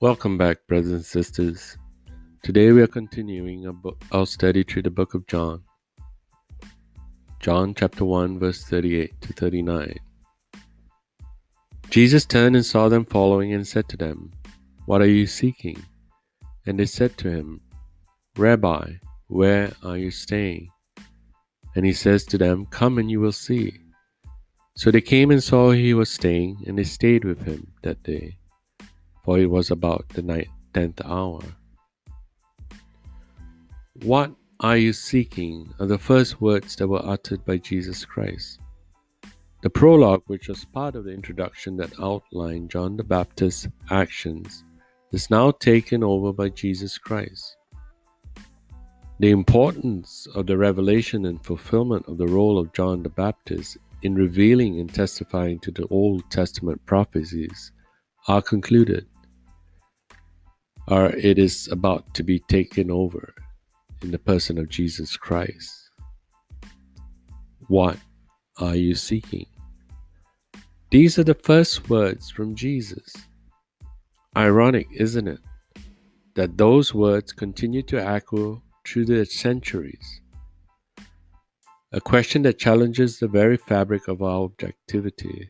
Welcome back, brothers and sisters. Today we are continuing our study through the book of John. John chapter 1 verse 38 to 39. Jesus turned and saw them following and said to them, "What are you seeking?" And they said to him, "Rabbi, where are you staying?" And he says to them, "Come and you will see." So they came and saw where he was staying, and they stayed with him that day, for it was about the 10th hour. What are you seeking are the first words that were uttered by Jesus Christ. The prologue, which was part of the introduction that outlined John the Baptist's actions, is now taken over by Jesus Christ. The importance of the revelation and fulfillment of the role of John the Baptist in revealing and testifying to the Old Testament prophecies are concluded, or it is about to be taken over in the person of Jesus Christ. What are you seeking? These are the first words from Jesus. Ironic, isn't it, that those words continue to echo through the centuries? A question that challenges the very fabric of our objectivity.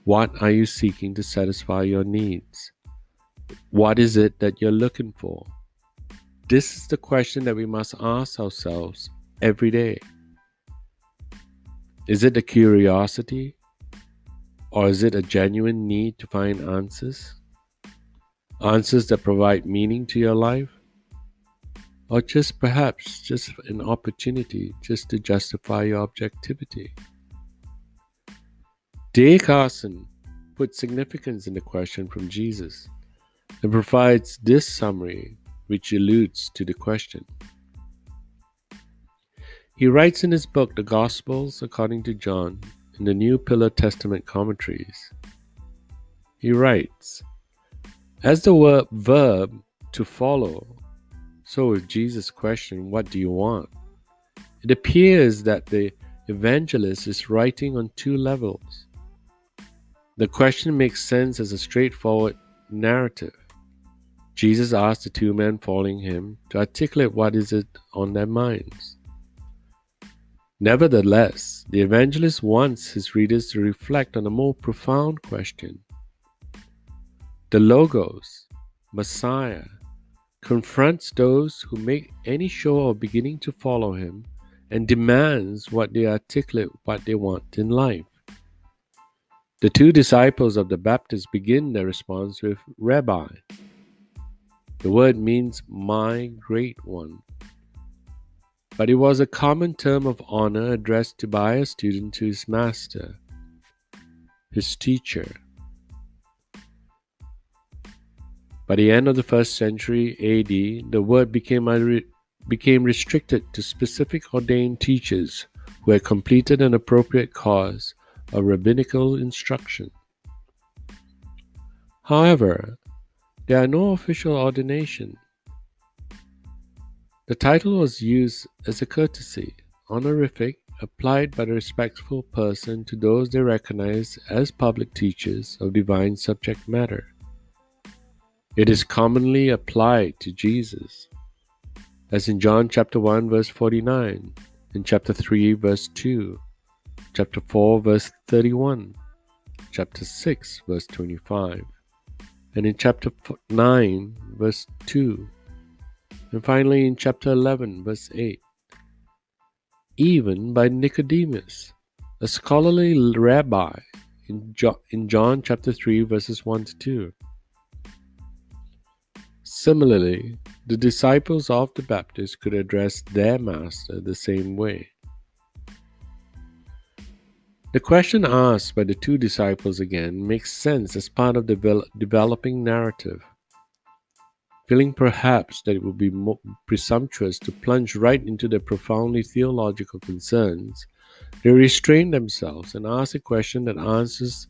What are you seeking to satisfy your needs? What is it that you're looking for? This is the question that we must ask ourselves every day. Is it a curiosity, or is it a genuine need to find answers? Answers that provide meaning to your life? Or perhaps just an opportunity just to justify your objectivity? D.A. Carson puts significance in the question from Jesus and provides this summary which alludes to the question. He writes in his book, The Gospels According to John, in the New Pillar Testament commentaries. He writes, as the verb to follow, so is Jesus' question, "What do you want?" It appears that the evangelist is writing on two levels. The question makes sense as a straightforward narrative. Jesus asked the two men following him to articulate what is it on their minds. Nevertheless, the evangelist wants his readers to reflect on a more profound question. The Logos, Messiah, confronts those who make any show of beginning to follow him and demands what they articulate what they want in life. The two disciples of the Baptist begin their response with "Rabbi." The word means "my great one," but it was a common term of honor addressed by a student to his master, his teacher. By the end of the 1st century AD, the word became restricted to specific ordained teachers who had completed an appropriate course of rabbinical instruction. However, there are no official ordination. The title was used as a courtesy, honorific, applied by the respectful person to those they recognized as public teachers of divine subject matter. It is commonly applied to Jesus, as in John chapter 1 verse 49, in chapter 3 verse 2, chapter 4 verse 31, chapter 6 verse 25, and in chapter 9 verse 2, and finally in chapter 11 verse 8. Even by Nicodemus, a scholarly rabbi, in John chapter 3 verses 1 to 2. Similarly, the disciples of the Baptist could address their master the same way. The question asked by the two disciples again makes sense as part of the developing narrative. Feeling perhaps that it would be presumptuous to plunge right into their profoundly theological concerns, they restrain themselves and ask a question that answers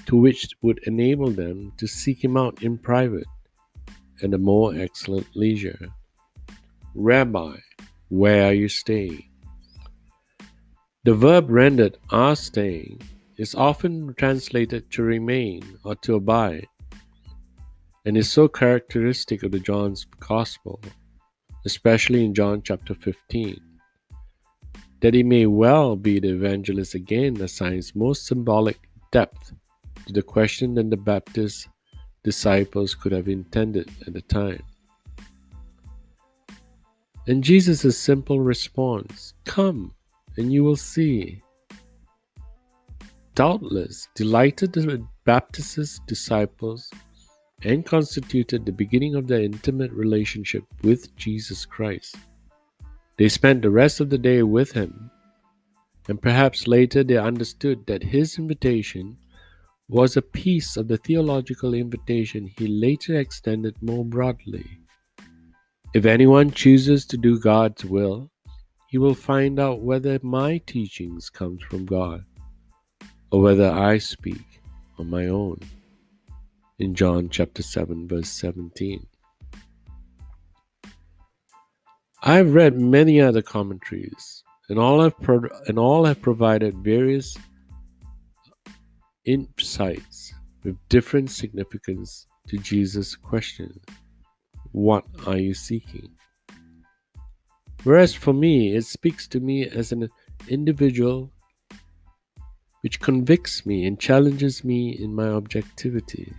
to which would enable them to seek him out in private and a more excellent leisure. Rabbi, where are you staying? The verb rendered "are staying" is often translated to remain or to abide. and is so characteristic of the John's Gospel, especially in John chapter 15, that he may well be the evangelist again assigns most symbolic depth to the question than the Baptist disciples could have intended at the time. And Jesus' simple response, "Come, and you will see," doubtless delighted the Baptist's disciples and constituted the beginning of their intimate relationship with Jesus Christ. They spent the rest of the day with him, and perhaps later they understood that his invitation was a piece of the theological invitation he later extended more broadly. If anyone chooses to do God's will, he will find out whether my teachings comes from God or whether I speak on my own. In John chapter 7 verse 17. I've read many other commentaries, and all have provided various insights with different significance to Jesus' question, "What are you seeking?" Whereas for me, it speaks to me as an individual, which convicts me and challenges me in my objectivity.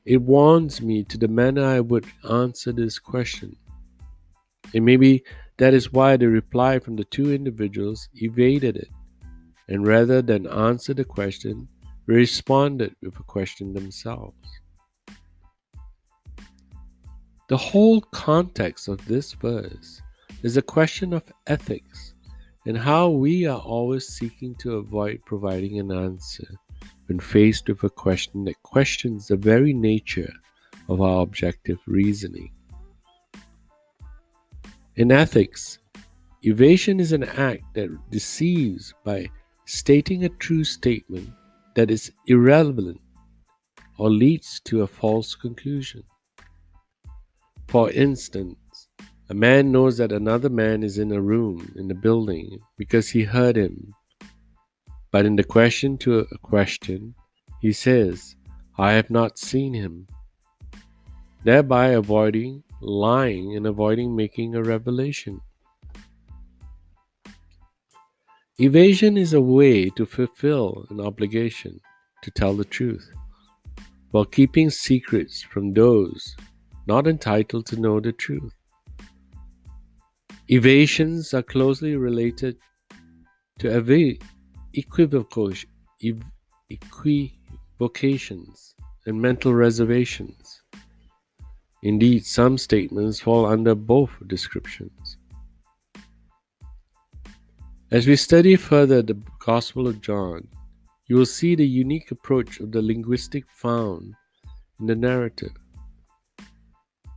It warns me to the manner I would answer this question. And maybe that is why the reply from the two individuals evaded it, and rather than answer the question, responded with a question themselves. The whole context of this verse is a question of ethics and how we are always seeking to avoid providing an answer when faced with a question that questions the very nature of our objective reasoning. In ethics, evasion is an act that deceives by stating a true statement that is irrelevant or leads to a false conclusion. For instance, a man knows that another man is in a room in the building because he heard him. But in the question to a question, he says, "I have not seen him," thereby avoiding lying and avoiding making a revelation. Evasion is a way to fulfill an obligation to tell the truth, while keeping secrets from those not entitled to know the truth. Evasions are closely related to equivocations and mental reservations. Indeed, some statements fall under both descriptions. As we study further the Gospel of John, you will see the unique approach of the linguistic found in the narrative.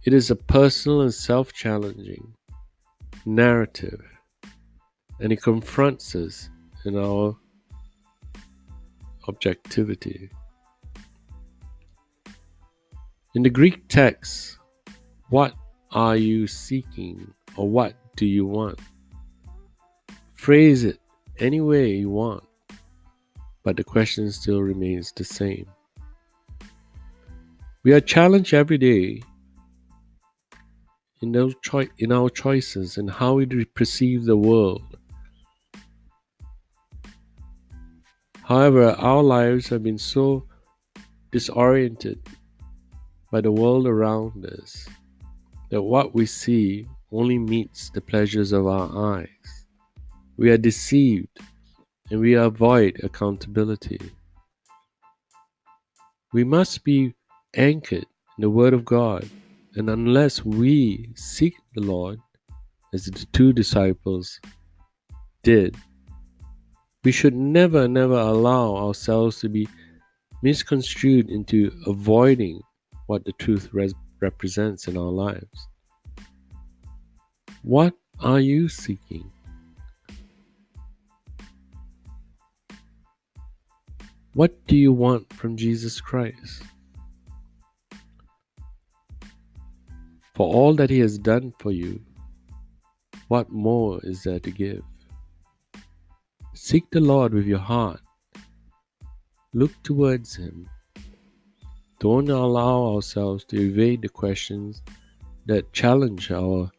It is a personal and self-challenging narrative, and it confronts us in our objectivity. In the Greek text, "What are you seeking?" or "What do you want?" Phrase it any way you want, but the question still remains the same. We are challenged every day in our choices and how we perceive the world. However, our lives have been so disoriented by the world around us that what we see only meets the pleasures of our eyes. We are deceived and we avoid accountability. We must be anchored in the Word of God, and unless we seek the Lord, as the two disciples did, we should never allow ourselves to be misconstrued into avoiding what the truth represents in our lives. What are you seeking? What do you want from Jesus Christ? For all that He has done for you, what more is there to give? Seek the Lord with your heart. Look towards Him. Don't allow ourselves to evade the questions that challenge our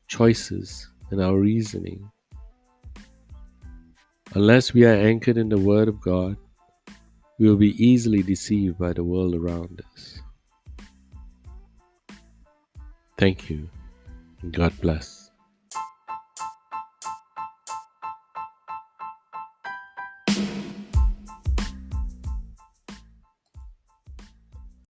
choices and our reasoning. Unless we are anchored in the Word of God, we will be easily deceived by the world around us. Thank you, and God bless.